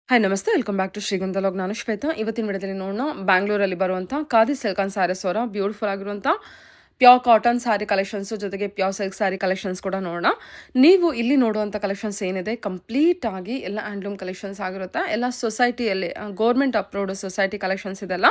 Hi ನಮಸ್ತೆ welcome back to ಶ್ರೀಗಂಧ log. ನಾನು ಶ್ವೇತಾ. ಇವತ್ತಿನ ವಿಡಿಯೋದಲ್ಲಿ ನೋಡೋಣ ಬ್ಯಾಂಗ್ಳೂರಲ್ಲಿ ಬರುವಂಥ ಖಾದಿ ಸಿಲ್ಕನ್ ಸ್ಯಾರೀಸ್ ಅವರ ಬ್ಯೂಟಿಫುಲ್ ಆಗಿರುವಂಥ ಪ್ಯೂರ್ ಕಾಟನ್ ಸ್ಯಾರಿ ಕಲೆಕ್ಷನ್ಸು ಜೊತೆಗೆ ಪ್ಯೂರ್ ಸಿಲ್ಕ್ ಸ್ಯಾರಿ ಕಲೆಕ್ಷನ್ಸ್ ಕೂಡ ನೋಡೋಣ. ನೀವು ಇಲ್ಲಿ ನೋಡುವಂಥ ಕಲೆಕ್ಷನ್ಸ್ ಏನಿದೆ ಕಂಪ್ಲೀಟ್ ಆಗಿ ಎಲ್ಲ ಹ್ಯಾಂಡ್ಲೂಮ್ ಕಲೆಕ್ಷನ್ಸ್ ಆಗಿರುತ್ತೆ. ಎಲ್ಲ ಸೊಸೈಟಿಯಲ್ಲಿ ಗೌರ್ಮೆಂಟ್ ಅಪ್ರೂವ್ಡ್ ಸೊಸೈಟಿ ಕಲೆಕ್ಷನ್ಸ್ ಇದೆಲ್ಲ.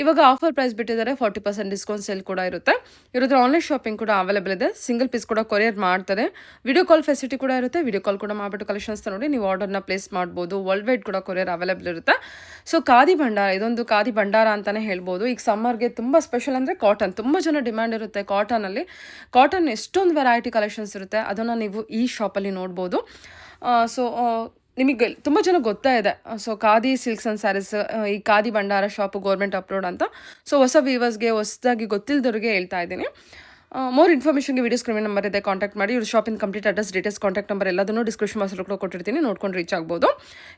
ಇವಾಗ ಆಫರ್ ಪ್ರೈಸ್ ಬಿಟ್ಟಿದ್ದಾರೆ, 40% ಡಿಸ್ಕೌಂಟ್ ಸೇಲ್ ಕೂಡ ಇರುತ್ತೆ. ಇರೋದ್ರ ಆನ್ಲೈನ್ ಶಾಪಿಂಗ್ ಕೂಡ ಅವೈಲೇಬಲ್ ಇದೆ. ಸಿಂಗಲ್ ಪೀಸ್ ಕೂಡ ಕೊರಿಯರ್ ಮಾಡ್ತಾರೆ. ವಿಡಿಯೋ ಕಾಲ್ ಫೆಸಿಲಿಟಿ ಕೂಡ ಇರುತ್ತೆ. ವಿಡಿಯೋ ಕಾಲ್ ಕೂಡ ಮಾಡಿಬಿಟ್ಟು ಕಲೆಕ್ಷನ್ಸ್ ನೋಡಿ ನೀವು ಆರ್ಡರ್ನ ಪ್ಲೇಸ್ ಮಾಡ್ಬೋದು. ವರ್ಲ್ಡ್ ವೈಡ್ ಕೂಡ ಕೊರಿಯರ್ ಅವೈಲೇಬಲ್ ಇರುತ್ತೆ. ಸೊ ಖಾದಿ ಭಂಡಾರ, ಇದೊಂದು ಖಾದಿ ಭಂಡಾರ ಅಂತಲೇ ಹೇಳ್ಬೋದು. ಈಗ ಸಮ್ಮರ್ಗೆ ತುಂಬ ಸ್ಪೆಷಲ್ ಅಂದರೆ ಕಾಟನ್, ತುಂಬ ಜನ ಡಿಮ್ಯಾಂಡ್ ಇರುತ್ತೆ ಕಾಟನಲ್ಲಿ. ಕಾಟನ್ ಎಷ್ಟೊಂದು ವೆರೈಟಿ ಕಲೆಕ್ಷನ್ಸ್ ಇರುತ್ತೆ, ಅದನ್ನು ನೀವು ಈ ಶಾಪಲ್ಲಿ ನೋಡ್ಬೋದು. ಸೊ ನಿಮಗೆ ತುಂಬ ಜನ ಗೊತ್ತಾ ಇದೆ. So khadi silks and sarees, ಈ ಖಾದಿ ಭಂಡಾರ ಶಾಪು ಗೌರ್ಮೆಂಟ್ ಅಪ್ರೂವ್ಡ್ ಅಂತ. ಸೊ ಹೊಸ ವ್ಯೂವರ್ಸ್ಗೆ, ಹೊಸದಾಗಿ ಗೊತ್ತಿಲ್ಲದವ್ರಿಗೆ ಹೇಳ್ತಾ ಇದ್ದೀನಿ. ಮೋರ್ ಇನ್ಫಾರ್ಮೇಷನ್ಗೆ ವಿಡಿಯೋ ಸ್ಕ್ರೀನ್ ನಂಬರ್ ಇದೆ, ಕಾಂಟ್ಯಾಕ್ಟ್ ಮಾಡಿ. ಇವ್ರ ಶಾಪಿನ complete address, details, contact number ಎಲ್ಲದನ್ನು ಡಿಸ್ಕ್ರಿಪ್ಷನ್ ಬಾಕ್ಸಲ್ಲಿ ಕೂಡ ಕೊಟ್ಟಿರ್ತೀನಿ, ನೋಡ್ಕೊಂಡು ರೀಚ್ ಆಗ್ಬೋದು.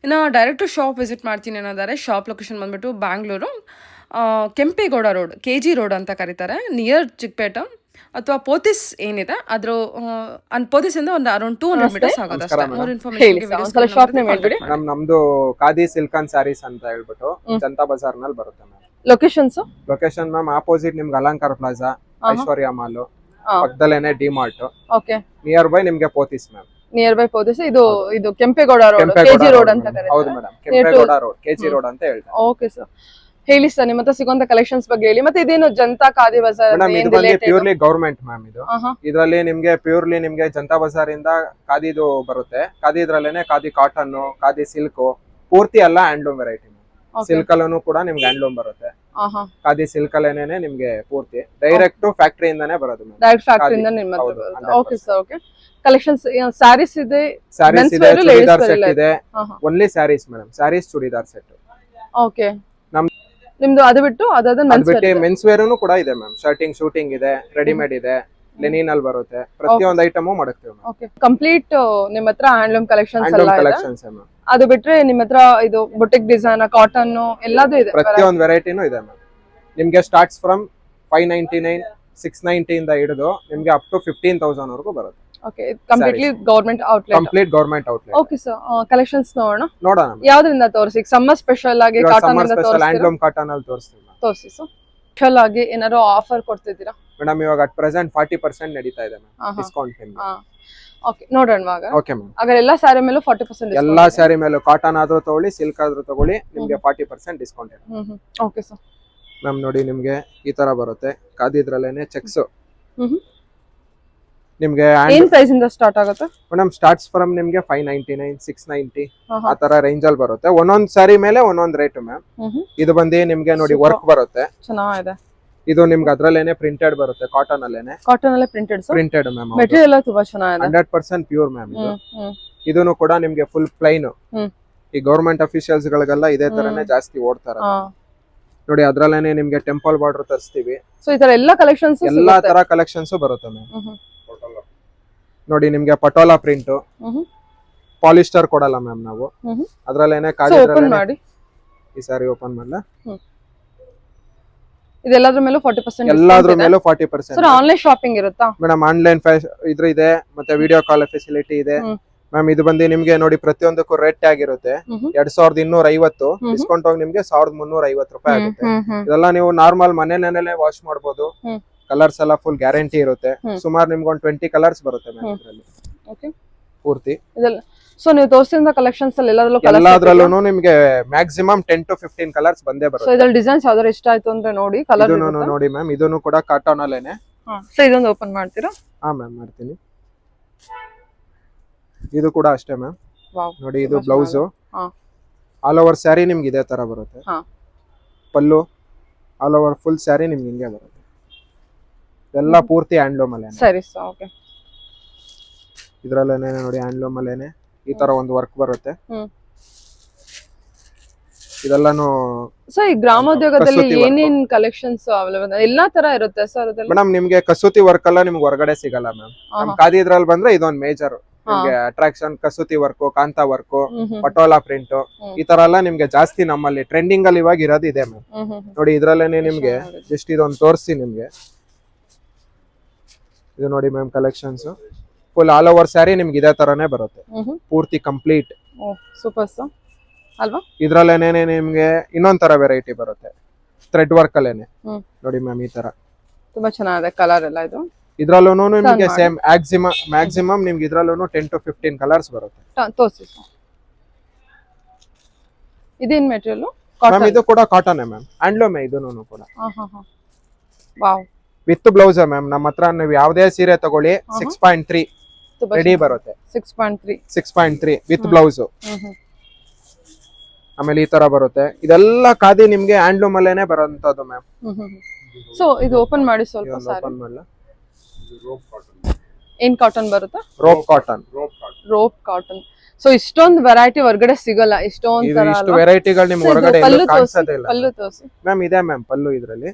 ಇನ್ನು ಡೈರೆಕ್ಟು ಶಾಪ್ ವಿಸಿಟ್ ಮಾಡ್ತೀನಿ ಅನ್ನೋದಾರೆ, ಶಾಪ್ ಲೊಕೇಶನ್ ಬಂದುಬಿಟ್ಟು Bangalore Kempegowda road, KG road ಅಂತ ಕರೀತಾರೆ, ನಿಯರ್ ಚಿಕ್ಕಪೇಟೆ ಅಥವಾ ಪೋತಿಸ್ ಏನಿದೆ ಅದ್ರ ಪೋತಿಸಿಂದ ಒಂದು ಅರೌಂಡ್ 200 ಮೀಟರ್ಸ್ ಆಗುತ್ತೆ ಅಷ್ಟೇ. ಮೋರ್ ಇನ್ಫಾರ್ಮೇಷನ್ ಶಾಪ್ ನೇಮ್ ಹೇಳ್ಬಿಡಿ ಮೇಡಮ್. ನಮ್ದು ಖಾದಿ ಸಿಲ್ಕನ್ ಸ್ಯಾರೀಸ್ ಅಂತ ಹೇಳ್ಬಿಟ್ಟು ಜನತಾ ಬಜಾರ್ ನಲ್ಲಿ ಬರುತ್ತೆ ಮ್ಯಾಮ್. ಲೊಕೇಶನ್ಸ್ ಮ್ಯಾಮ್ ಆಪೋಸಿಟ್ ನಿಮ್ಗೆ ಅಲಂಕಾರ ಪ್ಲಾಜಾ, ಐಶ್ವರ್ಯ ಮಾಲ್ ಪಕ್ಕದಲ್ಲೇನೆ ಡಿಮಾರ್ಟ್, ಓಕೆ. ನಿಯರ್ ಬೈ ನಿಮ್ಗೆ Pothys ma'am. Nearby Pothys. ಇದು ಕೆಂಪೇಗೌಡ ರೋಡ್, KG ರೋಡ್ ಅಂತ ಕರೀತಾರೆ. ಹೌದು madam, Kempegowda road, KG road ಅಂತ ಹೇಳ್ತಾರೆ. ಓಕೆ ಸರ್, ಹೇಳಿ ಸರ್ ನಿಮ್ಮ ಹತ್ರ ಸಿಗುವಂತ ಕಲೆಕ್ಷನ್ಸ್ ಬಗ್ಗೆ ಹೇಳಿ. ಮತ್ತೆ ಇದೇನು ಜನತಾ ಖಾದಿ ಬಜಾರ್ ಮೇಡಮ್, ಇದು ಬಂದು ಪ್ಯೂರ್ಲಿ ಗವರ್ಮೆಂಟ್ ಮ್ಯಾಮ್. ಇದು ಇದರಲ್ಲಿ ನಿಮ್ಗೆ ಪ್ಯೂರ್ಲಿ ನಿಮ್ಗೆ ಜನತಾ ಬಜಾರ್ ಇಂದ ಖಾದಿದು ಬರುತ್ತೆ. ಖಾದಿ ಇದ್ರಲ್ಲೇನೆ ಖಾದಿ ಕಾಟನ್, ಖಾದಿ ಸಿಲ್ಕ್, ಪೂರ್ತಿ ಎಲ್ಲ ಹ್ಯಾಂಡ್ಲೂಮ್ ವೆರೈಟಿ. ಸಿಲ್ಕ್ ಅಲ್ಲೂ ಕೂಡ ನಿಮ್ಗೆ ಹ್ಯಾಂಡ್ಲೂಮ್ ಬರುತ್ತೆ. ಖಾದಿ ಸಿಲ್ಕ್ ಅಲ್ಲೇನೆ ನಿಮ್ಗೆ ಪೂರ್ತಿ ಡೈರೆಕ್ಟ್ ಫ್ಯಾಕ್ಟರಿ ಇಂದಾನೆ ಬರೋದು. ಡೈರೆಕ್ಟ್ ಫ್ಯಾಕ್ಟರಿ ಇಂದ ನಿಮ್ಮ ಹತ್ರ ಬರುತ್ತೆ. Okay sir, okay. Collections saris ಇದೆ, ಸ್ಯಾರೀಸ್ ಇದೆ, ಚೂಡಿದಾರ್ ಸೆಟ್ ಇದೆ. Only saris madam, saris churidar set. Okay. ನಿಮ್ದು ಅದು ಬಿಟ್ಟು ಅದಾದ ಮೆನ್ಸ್ ವೇರ್ ಕೂಡ ಇದೆ ಮ್ಯಾಮ್. ಶರ್ಟಿಂಗ್, ಶೂಟಿಂಗ್ ಇದೆ, ರೆಡಿಮೇಡ್ ಇದೆ, ಲೆನಿನ್ ಅಲ್ಲಿ ಬರುತ್ತೆ. ಪ್ರತಿಯೊಂದು ಐಟಮ್ ಮಾಡುತ್ತೇವೆ. ಓಕೆ, ಕಂಪ್ಲೀಟ್ ನಿಮ್ಮ ಹತ್ರ ಹ್ಯಾಂಡ್ಲೂಮ್ ಕಲೆಕ್ಷನ್ಸ್ ಎಲ್ಲ ಇದೆ. Collections ma'am. ಅದು ಬಿಟ್ರೆ ನಿಮ್ಮ ಹತ್ರ ಇದು ಬುಟಿಕ್ ಡಿಸೈನ್, ಕಾಟನ್ ಎಲ್ಲದೂ ಇದೆ. ಪ್ರತಿಯೊಂದು ವೆರೈಟಿನೂ ಇದೆ ಮ್ಯಾಮ್. ನಿಮ್ಗೆ ಸ್ಟಾರ್ಟ್ಸ್ ಫ್ರಮ್ 599, 690 ಇಂದ ಹಿಡಿದು ನಿಮ್ಗೆ ಅಪ್ ಟು 15,000 ವರೆಗೂ ಬರುತ್ತೆ. Okay, completely government outlet. Complete government outlet. Okay sir, collections ನೋಡೋಣ. ಮ್ಯಾಮ್. ಯಾವ್ದ್ರಿಂದ ತೋರಿಸಿ? ಸಮ್ಮರ್ ಸ್ಪೆಷಲ್ ಆಗಿ ಕಾಟನ್ ಇಂದ ತೋರಿಸಿ, ಹ್ಯಾಂಡ್ಲೂಮ್ ಕಾಟನ್ ಅಲ್ಲಿ ತೋರಿಸ್ತೀವಿ ತೋರಿಸಿ ಸರ್. ಸ್ಪೆಷಲ್ ಆಗಿ ಏನಾದ್ರು ಆಫರ್ ಕೊಡ್ತಿದ್ದೀರಾ ಮೇಡಮ್? ಇವಾಗ ಅಟ್ ಪ್ರೆಸೆಂಟ್ 40% ನಡೀತಾ ಇದೆ ಮ್ಯಾಮ್, ಡಿಸ್ಕೌಂಟ್ ನಿಮ್ಗೆ. ಓಕೆ, ನೋಡೋಣ. Okay ma'am. ಹಾಗಾದ್ರೆ ಎಲ್ಲಾ ಸ್ಯಾರಿ ಮೇಲೂ 40% ಎಲ್ಲಾ ಸ್ಯಾರಿ ಮೇಲೂ, ಕಾಟನ್ ಆದ್ರೂ ತಗೊಳ್ಳಿ, ಸಿಲ್ಕ್ ಆದ್ರೂ ತಗೊಳ್ಳಿ, ನಿಮ್ಗೆ 40% ಡಿಸ್ಕೌಂಟ್ ಇದೆ. Okay sir. ಮ್ಯಾಮ್ ನೋಡಿ, ನಿಮ್ಗೆ ಈ ತರ ಬರುತ್ತೆ. ಖಾದಿ ಇದ್ರಲ್ಲೇನೆ ಚೆಕ್ಸ್. ನಿಮ್ಗೆ ಏನ್ ಪ್ರೈಸ್ ಇಂದ ಸ್ಟಾರ್ಟ್ ಆಗುತ್ತೆ ಮೇಡಮ್? ಸ್ಟಾರ್ಟ್ಸ್ ಫ್ರಮ್ ನಿಮ್ಗೆ 599, 690 ಆ ತರ ರೇಂಜ್ ಅಲ್ಲಿ ಬರುತ್ತೆ. ಒಂದೊಂದ್ ಸ್ಯಾರಿ ಮೇಲೆ ಒಂದೊಂದ್ ರೇಟ್ ಮ್ಯಾಮ್. ಇದು ಬಂದು ನಿಮ್ಗೆ ನೋಡಿ ವರ್ಕ್ ಬರುತ್ತೆ, ಚೆನ್ನಾಗಿದೆ. ಇದು ನಿಮ್ಗೆ ಅದ್ರಲ್ಲೇನೆ ಪ್ರಿಂಟೆಡ್ ಬರುತ್ತೆ, ಕಾಟನ್ ಅಲ್ಲೇನೆ. ಕಾಟನ್ ಅಲ್ಲೇ ಪ್ರಿಂಟೆಡ್ ಮ್ಯಾಮ್. ಮೆಟೀರಿಯಲ್ ಎಲ್ಲ ತುಂಬಾ ಚೆನ್ನಾಗಿದೆ, 100% ಪ್ಯೂರ್ ಮ್ಯಾಮ್. ಇದನ್ನು ಕೂಡ ನಿಮ್ಗೆ ಫುಲ್ ಪ್ಲೈನ್. ಈ ಗವರ್ಮೆಂಟ್ ಅಫಿಷಿಯಲ್ಸ್ ಗಳಿಗೆಲ್ಲ ಇದೇ ತರನೇ ಜಾಸ್ತಿ ಓಡ್ತಾರೆ ನೋಡಿ. ಅದ್ರಲ್ಲೇನೆ ನಿಮ್ಗೆ ಟೆಂಪಲ್ ಬಾರ್ಡರ್ ತರಿಸ್ತೀವಿ. ಸೊ ಈ ತರ ಎಲ್ಲಾ ಕಲೆಕ್ಷನ್ಸ್, ಎಲ್ಲಾ ತರ ಕಲೆಕ್ಷನ್ಸ್ ಬರುತ್ತೆ ಮ್ಯಾಮ್. ನೋಡಿ, ನಿಮ್ಗೆ ಪಟೋಲಾ ಪ್ರಿಂಟ್, ಪಾಲಿಸ್ಟರ್ ಕೊಡಲ್ಲ ಮ್ಯಾಮ್ ನಾವು. ಅದ್ರಲ್ಲೇನೆ ಮಾಡಿ ಈ ಸಾರಿ ಓಪನ್ ಮಾಡಲ್ಲ. ಇದೆಲ್ಲದ್ರ ಮೇಲೂ 40% ಎಲ್ಲಾದ್ರ ಮೇಲೂ 40%. ಸರ್ ಆನ್ಲೈನ್ ಶಾಪಿಂಗ್ ಇರುತ್ತಾ ಮೇಡಮ್? ಆನ್ಲೈನ್ ಇದ್ರ ಇದೆ, ಮತ್ತೆ ವಿಡಿಯೋ ಕಾಲ್ ಫೆಸಿಲಿಟಿ ಇದೆ ಮ್ಯಾಮ್. ಇದು ಬಂದು ನಿಮ್ಗೆ ನೋಡಿ ಪ್ರತಿಯೊಂದಕ್ಕೂ ರೇಟ್ ಟ್ಯಾಗ್ ಇರುತ್ತೆ. 2250 ಡಿಸ್ಕೌಂಟ್ ಹೋಗಿ ನಿಮ್ಗೆ 1350 ರೂಪಾಯಿ ಆಗುತ್ತೆ. ಇದೆಲ್ಲ ನೀವು ನಾರ್ಮಲ್ ಮನೇಲೆ ವಾಶ್ ಮಾಡ್ಬೋದು. ಕಲರ್ಸ್ ಎಲ್ಲ ಫುಲ್ ಗ್ಯಾರಂಟಿ ಇರುತ್ತೆ. ಸುಮಾರು ನಿಮ್ಗೆ ಒಂದು 20 ಕಲರ್ಸ್ ಬರುತ್ತೆ ಮ್ಯಾಮ್ ಇದರಲ್ಲಿ. ಓಕೆ, ಪೂರ್ತಿ ಇದೆಲ್ಲ. ಸೊ ನೀವು ತೋರಿಸಿದ ಕಲೆಕ್ಷನ್ಸ್ ಅಲ್ಲಿ ಎಲ್ಲಾದ್ರಲ್ಲೂ ನಿಮ್ಗೆ ಮ್ಯಾಕ್ಸಿಮಮ್ 10 to 15 ಕಲರ್ಸ್ ಬಂದೇ ಬರುತ್ತೆ. ಸೊ ಇದ್ರಲ್ಲಿ ಡಿಸೈನ್ಸ್ ಯಾವ್ದಾದ್ರು ಇಷ್ಟ ಆಯ್ತು ಅಂದ್ರೆ ನೋಡಿ, ಕಲರ್ ನೋಡಿ ಮ್ಯಾಮ್. ಇದನ್ನು ಕೂಡ ಕಾಟನ್ ಅಲ್ಲೇನೆ. ಸೊ ಇದೊಂದು ಓಪನ್ ಮಾಡ್ತೀರಾ? ಹಾ ಮ್ಯಾಮ್, ಮಾಡ್ತೀನಿ. ಇದು ಕೂಡ ಅಷ್ಟೇ ಮ್ಯಾಮ್. ನೋಡಿ, ಇದು ಬ್ಲೌಸ್. ಆಲ್ ಓವರ್ ಸ್ಯಾರಿ ನಿಮ್ಗೆ ಇದೇ ತರ ಬರುತ್ತೆ. ಪಲ್ಲು ಆಲ್ ಓವರ್ ಫುಲ್ ಸ್ಯಾರಿ ನಿಮ್ಗೆ ಹಿಂಗೆ ಬರುತ್ತೆ. ಎಲ್ಲ ಪೂರ್ತಿ ಹ್ಯಾಂಡ್ಲೂಮ್ ಅಲ್ಲೇನೆ. ಸರಿ ಸರ್, ಓಕೆ. ಇದ್ರಲ್ಲೇನೆ ನೋಡಿ, ಹ್ಯಾಂಡ್ಲೂಮ್ ಅಲ್ಲೇನೆ ಈ ತರ ಒಂದು ವರ್ಕ್ ಬರುತ್ತೆ. ಇದೆಲ್ಲಾನು ಸರ್ ಈ ಗ್ರಾಮೋದ್ಯೋಗದಲ್ಲಿ ಏನೇನ್ ಕಲೆಕ್ಷನ್ಸ್ ಅವೈಲೇಬಲ್ ಎಲ್ಲಾ ತರ ಇರುತ್ತೆ ಸರ್? ಮೇಡಮ್, ನಿಮ್ಗೆ ಕಸೂತಿ ವರ್ಕ್ ಎಲ್ಲ ನಿಮ್ಗೆ ಹೊರಗಡೆ ಸಿಗಲ್ಲ ಮ್ಯಾಮ್. ನಮ್ ಖಾದಿ ಇದ್ರಲ್ಲಿ ಬಂದ್ರೆ ಇದೊಂದು ಮೇಜರ್ ನಿಮ್ಗೆ ಅಟ್ರಾಕ್ಷನ್. ಕಸೂತಿ ವರ್ಕ್, ಕಾಂತಾ ವರ್ಕ್, ಪಟೋಲಾ ಪ್ರಿಂಟ್, ಈ ತರ ಎಲ್ಲ ನಿಮ್ಗೆ ಜಾಸ್ತಿ ನಮ್ಮಲ್ಲಿ ಟ್ರೆಂಡಿಂಗ್ ಅಲ್ಲಿ ಇವಾಗ ಇರೋದು ಇದೆ ಮ್ಯಾಮ್. ನೋಡಿ, ಇದ್ರಲ್ಲೇನೆ ನಿಮ್ಗೆ ಜಸ್ಟ್ ಇದೊಂದು ತೋರಿಸಿ ನಿಮ್ಗೆ. ಇದು ನೋಡಿ ma'am, collections full all over saree ನಿಮ್ಗೆ ಇದೇ ತರಾನೇ ಬರುತ್ತೆ, ಪೂರ್ತಿ ಕಂಪ್ಲೀಟ್. Super sir. ಅಲ್ವಾ? ಇದ್ರಲ್ಲೇನೆ ನಿಮ್ಗೆ ಇನ್ನೊಂದ್ ತರ ವೆರೈಟಿ ಬರುತ್ತೆ, ಥ್ರೆಡ್ ವರ್ಕ್ ಅಲ್ಲೇನೆ. ನೋಡಿ ಮ್ಯಾಮ್ ಈ ತರ ತುಂಬಾ ಚೆನ್ನಾಗಿದೆ ಕಲರ್ ಎಲ್ಲ. ಇದು ಇದ್ರಲ್ಲೂ ನಿಮ್ಗೆ ಸೇಮ್ ಮ್ಯಾಕ್ಸಿಮಮ್ ನಿಮ್ಗೆ ಇದ್ರಲ್ಲೂ 10 to 15 ಕಲರ್ಸ್ ಬರುತ್ತೆ. ತೋರಿಸಿ ಸರ್. ಇದೇನ್ ಮೆಟೀರಿಯಲ್? ಮ್ಯಾಮ್ ಇದು ಕೂಡ ಕಾಟನ್ ಮ್ಯಾಮ್, ಹ್ಯಾಂಡ್ಲೂಮ್ ಇದೂನು ಕೂಡ. ವಾವ್. With blouse ma'am. ನಮ್ಮ ಹತ್ರ ನೀವು ಯಾವುದೇ ಸೀರೆ ತಗೊಳ್ಳಿ 6.3 ರೆಡಿ ಬರುತ್ತೆ. 6.3 ವಿತ್ ಬ್ಲೌಸ್. ಆಮೇಲೆ ಈ ತರ ಬರುತ್ತೆ. ಇದೆಲ್ಲ ಖಾದಿ ನಿಮ್ಗೆ ಹ್ಯಾಂಡ್ಲೂಮ್ ಅಲ್ಲೇನೆ ಬರುವಂತದ್ದು ಮ್ಯಾಮ್. ಸೊ ಇದು ಓಪನ್ ಮಾಡಿ ಸ್ವಲ್ಪ. ಓಪನ್ ಮಾಡಲ್ಲ. ಏನ್ ಕಾಟನ್ ಬರುತ್ತೆ? Rope cotton. Rope cotton. So ಇಷ್ಟೊಂದು ವೆರೈಟಿ ಹೊರಗಡೆ ಸಿಗಲ್ಲ. ಇಷ್ಟೊಂದು ತರ ಇಷ್ಟು ವೆರೈಟಿಗಳು ನಿಮ್ಗೆ ಹೊರಗಡೆ ಎಲ್ಲೂ ಕಾಣಿಸೋದೇ ಇಲ್ಲ. ಪಲ್ಲು ತೋರಿಸಿ ಮ್ಯಾಮ್. ಇದೆ ಮ್ಯಾಮ್ ಪಲ್ಲು ಇದ್ರಲ್ಲಿ.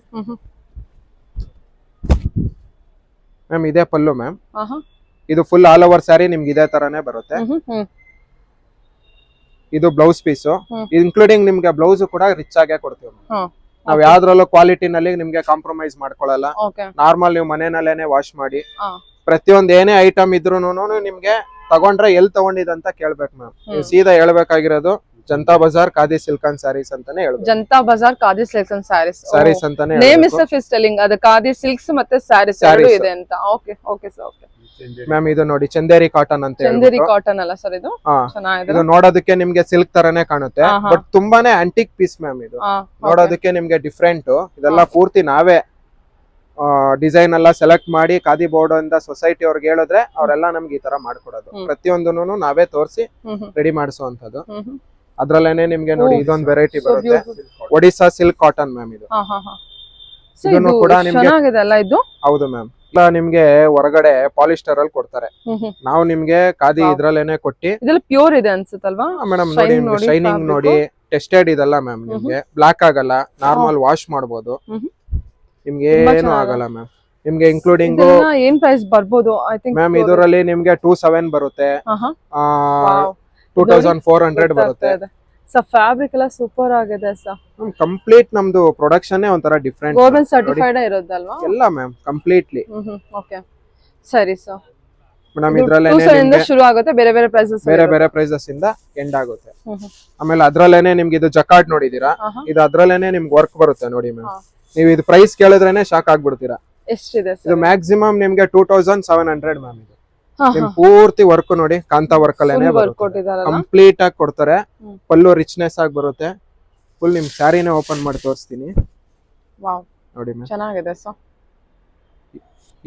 ಮ್ಯಾಮ್ ಇದೇ ಪಲ್ಲು ಮ್ಯಾಮ್. ಇದು ಫುಲ್ ಆಲ್ ಓವರ್ ಸ್ಯಾರಿ ನಿಮ್ಗೆ ಇದೇ ತರಾನೇ ಬರುತ್ತೆ. ಇದು ಬ್ಲೌಸ್ ಪೀಸ್, ಇನ್ಕ್ಲೂಡಿಂಗ್ ನಿಮ್ಗೆ ಬ್ಲೌಸ್ ಕೂಡ ರಿಚ್ ಆಗೇ ಕೊಡ್ತೀವಿ. ನಾವ್ ಯಾವ್ದ್ರಲ್ಲೂ ಕ್ವಾಲಿಟಿನಲ್ಲಿ ನಿಮ್ಗೆ ಕಾಂಪ್ರಮೈಸ್ ಮಾಡ್ಕೊಳಲ್ಲ. ನಾರ್ಮಲ್ ನೀವು ಮನೆಯಲ್ಲೇನೆ ವಾಶ್ ಮಾಡಿ ಪ್ರತಿಯೊಂದ್ ಏನೇ ಐಟಮ್ ಇದ್ರೂನು ನಿಮ್ಗೆ ತಗೊಂಡ್ರೆ ಎಲ್ ತಗೊಂಡಿದಂತ ಕೇಳ್ಬೇಕು ಮ್ಯಾಮ್. ನೀವು ಸೀದಾ ಹೇಳ್ಬೇಕಾಗಿರೋದು Janata Bazaar khadi silk and sarees ಅಂತಾನೆ ಹೇಳ್ಬೇಕು. Janata Bazaar khadi silks and sarees ಅಂತಾನೆ ನೇಮ್ ಇಸ್ ಟೆಲಿಂಗ್. ಅದು ಖಾದಿ ಸಿಲ್ಕ್ಸ್ ಮತ್ತೆ ಸ್ಯಾರೀಸ್ ಎರಡು ಇದೆ ಅಂತ. Okay okay sir. Okay ma'am. ಇದು ನೋಡಿ ಚಂದೇರಿ ಕಾಟನ್ ಅಂತ. ಚಂದೇರಿ ಕಾಟನ್ ಅಲ್ಲ ಸರ್ ಇದು? ಚೆನ್ನಾಗಿದೆ. ಇದು ನೋಡೋದಕ್ಕೆ ನಿಮ್ಗೆ ಸಿಲ್ಕ್ ತರಾನೇ ಕಾಣುತ್ತೆ, ಬಟ್ ತುಂಬಾನೇ ಆಂಟಿಕ್ ಪೀಸ್ ಮ್ಯಾಮ್. ಇದು ನೋಡೋದಕ್ಕೆ ನಿಮ್ಗೆ ಡಿಫ್ರೆಂಟ್. ಇದೆಲ್ಲ ಪೂರ್ತಿ ನಾವೇ ಡಿಸೈನ್ ಎಲ್ಲ ಸೆಲೆಕ್ಟ್ ಮಾಡಿ ಖಾದಿ ಬೋರ್ಡ್ ಇಂದ ಸೊಸೈಟಿ ಅವ್ರಿಗೆ ಹೇಳಿದ್ರೆ ಅವರೆಲ್ಲ ನಮ್ಗೆ ಈ ತರ ಮಾಡ್ಕೊಡೋದು. ಪ್ರತಿಯೊಂದನ್ನು ನಾವೇ ತೋರಿಸಿ ರೆಡಿ ಮಾಡಿಸುವಂತದ್ದು. ಅದ್ರಲ್ಲೇನೆ ನಿಮ್ಗೆ ನೋಡಿ ಇದೊಂದು ವೆರೈಟಿ ಬರುತ್ತೆ, ಒಡಿಶಾ ಸಿಲ್ಕ್ ಕಾಟನ್ ಮ್ಯಾಮ್. ಇದು ಇದನ್ನು ಕೂಡ ನಿಮ್ಗೆ ಹೌದು ಮ್ಯಾಮ್. ನಿಮ್ಗೆ ಹೊರಗಡೆ ಪಾಲಿಸ್ಟರ್ ಅಲ್ಲಿ ಕೊಡ್ತಾರೆ, ನಾವು ನಿಮ್ಗೆ ಖಾದಿ ಇದ್ರಲ್ಲೇನೆ ಕೊಟ್ಟಿ. ಇದೆಲ್ಲ ಪ್ಯೂರ್ ಇದೆ ಅನ್ಸುತ್ತಲ್ವಾ ಮೇಡಮ್? ನೋಡಿ ಶೈನಿಂಗ್ ನೋಡಿ, ಟೆಸ್ಟೆಡ್ ಇದೆಲ್ಲ ಮ್ಯಾಮ್. ನಿಮ್ಗೆ ಬ್ಲಾಕ್ ಆಗಲ್ಲ, ನಾರ್ಮಲ್ ವಾಶ್ ಮಾಡಬಹುದು, ನಿಮ್ಗೆ ಏನು ಆಗಲ್ಲ ಮ್ಯಾಮ್. ನಿಮ್ಗೆ ಇನ್ಕ್ಲೂಡಿಂಗ್ ಏನ್ ಪ್ರೈಸ್ ಬರ್ಬೋದು ಐ ಥಿಂಕ್ ಮ್ಯಾಮ್? ಇದರಲ್ಲಿ ನಿಮ್ಗೆ 27 ಬರುತ್ತೆ, 2400 ಬರುತ್ತೆ. ಸರ್ ಫ್ಯಾಬ್ರಿಕ್ ಎಲ್ಲ ಸೂಪರ್ ಆಗಿದೆ ಸರ್. ಕಂಪ್ಲೀಟ್ ನಮ್ದು ಪ್ರೊಡಕ್ಷನ್ ಒಂಥರ ಡಿಫ್ರೆಂಟ್, ಗವರ್ನಮೆಂಟ್ ಸರ್ಟಿಫೈಡ್ ಇರೋದಲ್ವಾ? ಎಲ್ಲ ಮ್ಯಾಮ್ ಕಂಪ್ಲೀಟ್ಲಿ. ಓಕೆ ಸರಿ ಸರ್. ಮೇಡಮ್ ಇದ್ರಲ್ಲೇನೆ ಶುರು ಆಗುತ್ತೆ, ಬೇರೆ ಬೇರೆ ಪ್ರೈಸಸ್ ಇಂದ ಎಂಡ್ ಆಗುತ್ತೆ. ಆಮೇಲೆ ಅದ್ರಲ್ಲೇನೆ ನಿಮ್ಗೆ ಇದು ಜಕಾರ್ಡ್ ನೋಡಿದೀರಾ? ಇದು ಅದ್ರಲ್ಲೇನೆ ನಿಮ್ಗೆ ವರ್ಕ್ ಬರುತ್ತೆ ನೋಡಿ ಮ್ಯಾಮ್. ನೀವು ಇದು ಪ್ರೈಸ್ ಕೇಳಿದ್ರೇನೆ ಶಾಕ್ ಆಗ್ಬಿಡ್ತೀರಾ. ಎಷ್ಟಿದೆ ಇದು ಮ್ಯಾಕ್ಸಿಮಮ್ ನಿಮ್ಗೆ 2700 ಮ್ಯಾಮ್. ಇದು ನಿಮ್ ಪೂರ್ತಿ ವರ್ಕ್ ನೋಡಿ, ಕಾಂತಾ ವರ್ಕ್ ಅಲ್ಲೇನೆ ಕಂಪ್ಲೀಟ್ ಆಗಿ ಕೊಡ್ತಾರೆ. ಪಲ್ಲು ರಿಚ್ನೆಸ್ ಆಗಿ ಬರುತ್ತೆ. ಫುಲ್ ನಿಮ್ ಸ್ಯಾರಿನೇ ಓಪನ್ ಮಾಡಿ ತೋರಿಸ್ತೀನಿ ನೋಡಿ ಮ್ಯಾಮ್. ಚೆನ್ನಾಗಿದೆ ಸರ್.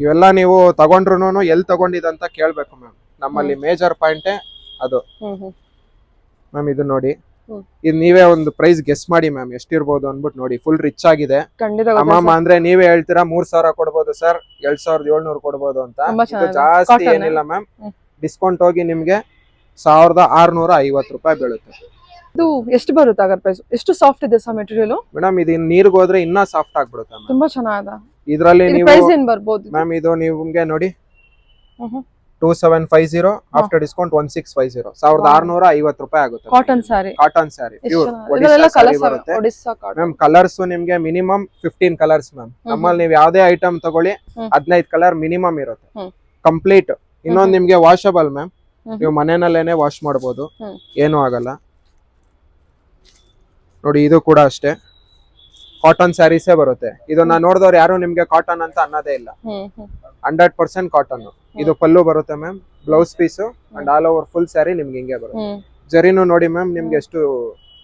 ಇವೆಲ್ಲ ನೀವು ತಗೊಂಡ್ರು ಎಲ್ ತಗೊಂಡಿದಂತ ಕೇಳ್ಬೇಕು ಮ್ಯಾಮ್. ನಮ್ಮಲ್ಲಿ ಮೇಜರ್ ಪಾಯಿಂಟ್ ಅದು ಮ್ಯಾಮ್. ಇದು ನೋಡಿ, ಇದು ನೀವೇ ಒಂದು ಪ್ರೈಸ್ ಗೆಸ್ ಮಾಡಿ ಮ್ಯಾಮ್ ಎಷ್ಟಿರ್ಬೋದು ಅನ್ಬಿಟ್ಟು ನೋಡಿ. ಫುಲ್ ರಿಚ್ ಆಗಿದೆ ಅಮ್ಮಮ್ಮ ಅಂದ್ರೆ ನೀವೇ ಹೇಳ್ತೀರಾ 3000 ಕೊಡ್ಬೋದು ಸರ್, 2700 ಕೊಡ್ಬೋದು ಅಂತ. ಇದು ಜಾಸ್ತಿ ಏನಿಲ್ಲ ಮ್ಯಾಮ್. ಡಿಸ್ಕೌಂಟ್ ಹೋಗಿ ನಿಮ್ಗೆ 1650 ರೂಪಾಯಿ ಬೀಳುತ್ತೆ. ಇದು ಎಷ್ಟು ಬರುತ್ತೆ ಆಗ ಪ್ರೈಸ್? ಎಷ್ಟು ಸಾಫ್ಟ್ ಇದೆ ಸರ್ ಮೆಟೀರಿಯಲ್? ಮೇಡಮ್ ಇದು ನೀರ್ಗೆ ಹೋದ್ರೆ ಇನ್ನ ಸಾಫ್ಟ್ ಆಗ್ಬಿಡುತ್ತೆ. ತುಂಬಾ ಚೆನ್ನಾಗಿದೆ. ಇದ್ರಲ್ಲಿ ನೀವು ಪ್ರೈಸ್ ಏನ್ ಬರ್ಬೋದು ಮ್ಯಾಮ್? ಇದು ನಿಮ್ಗೆ ನೋಡಿ 2750 ಆಫ್ಟರ್ ಡಿಸ್ಕೌಂಟ್ 1650, 1650 ರೂಪಾಯಿ ಆಗುತ್ತೆ. Cotton sari, cotton sari pure ಬರುತ್ತೆ ಮ್ಯಾಮ್. ಕಲರ್ಸ್ ನಿಮ್ಗೆ ಮಿನಿಮಮ್ 15 ಕಲರ್ಸ್ ಮ್ಯಾಮ್. ನಮ್ಮಲ್ಲಿ ನೀವು ಯಾವ್ದೇ ಐಟಮ್ ತಗೊಳ್ಳಿ 15 ಕಲರ್ ಮಿನಿಮಮ್ ಇರುತ್ತೆ ಕಂಪ್ಲೀಟ್. ಇನ್ನೊಂದು ನಿಮ್ಗೆ ವಾಷಬಲ್ ಮ್ಯಾಮ್, ನೀವು ಮನೆಯಲ್ಲೇನೆ ವಾಶ್ ಮಾಡಬಹುದು, ಏನು ಆಗಲ್ಲ ನೋಡಿ. ಇದು ಕೂಡ ಅಷ್ಟೇ ಕಾಟನ್ ಸ್ಯಾರೀಸೇ ಬರುತ್ತೆ. ಇದನ್ನ ನೋಡಿದವ್ರು ಯಾರು ನಿಮ್ಗೆ ಕಾಟನ್ ಅಂತ ಅನ್ನೋದೇ ಇಲ್ಲ. 100% ಕಾಟನ್. ಇದು ಪಲ್ಲು ಬರುತ್ತೆ ma'am, blouse piece and all over full sari ನಿಮ್ಗೆ ಹಿಂಗೆ ಬರುತ್ತೆ. ಜರಿನು ನೋಡಿ ಮ್ಯಾಮ್, ನಿಮ್ಗೆ ಎಷ್ಟು